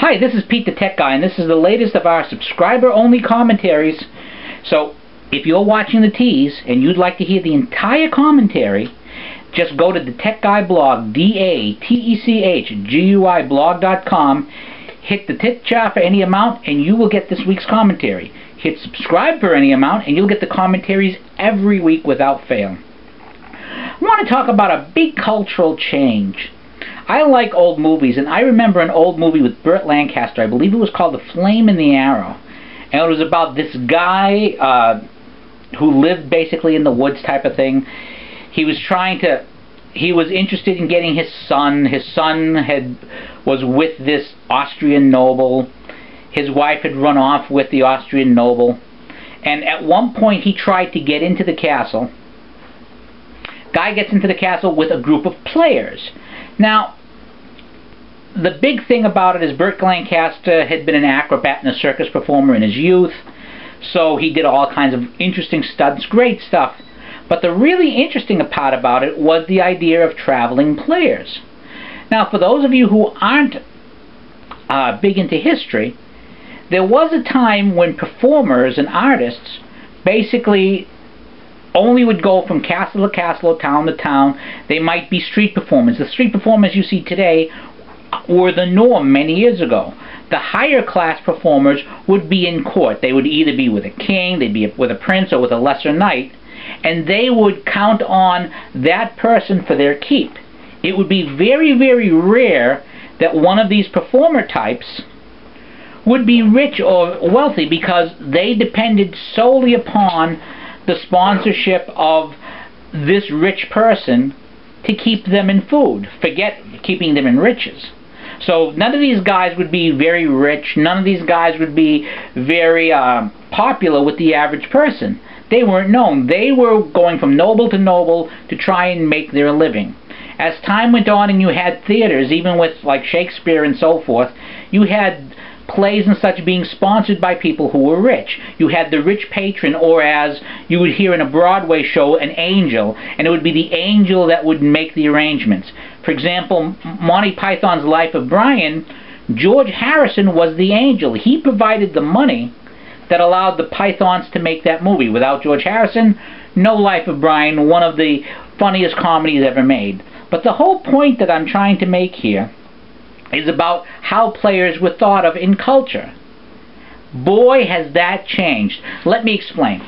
Hi, this is Pete the Tech Guy, and this is the latest of our subscriber-only commentaries. So, if you're watching the Tease and you'd like to hear the entire commentary, just go to the Tech Guy blog, DATECHGUI blog.com, hit the tit jar for any amount, and you will get this week's commentary. Hit subscribe for any amount, and you'll get the commentaries every week without fail. I want to talk about a big cultural change. I like old movies, and I remember an old movie with Burt Lancaster. I believe it was called The Flame and the Arrow. And it was about this guy who lived basically in the woods type of thing. He was interested in getting his son. His son was with this Austrian noble. His wife had run off with the Austrian noble. And at one point he tried to get into the castle. Guy gets into the castle with a group of players. Now, the big thing about it is Burt Lancaster had been an acrobat and a circus performer in his youth, so he did all kinds of interesting stunts, great stuff. But the really interesting part about it was the idea of traveling players. Now, for those of you who aren't big into history, there was a time when performers and artists basically only would go from castle to castle, town to town. They might be street performers. The street performers you see today were the norm many years ago. The higher class performers would be in court. They would either be with a king, they'd be with a prince, or with a lesser knight, and they would count on that person for their keep. It would be very, very rare that one of these performer types would be rich or wealthy, because they depended solely upon the sponsorship of this rich person to keep them in food. Forget keeping them in riches. So none of these guys would be very rich. None of these guys would be very popular with the average person. They weren't known. They were going from noble to noble to try and make their living. As time went on and you had theaters, even with like Shakespeare and so forth, you had plays and such being sponsored by people who were rich. You had the rich patron, or as you would hear in a Broadway show, an angel, and it would be the angel that would make the arrangements. For example, Monty Python's Life of Brian, George Harrison was the angel. He provided the money that allowed the Pythons to make that movie. Without George Harrison, no Life of Brian, one of the funniest comedies ever made. But the whole point that I'm trying to make here is about how players were thought of in culture. Boy, has that changed. Let me explain.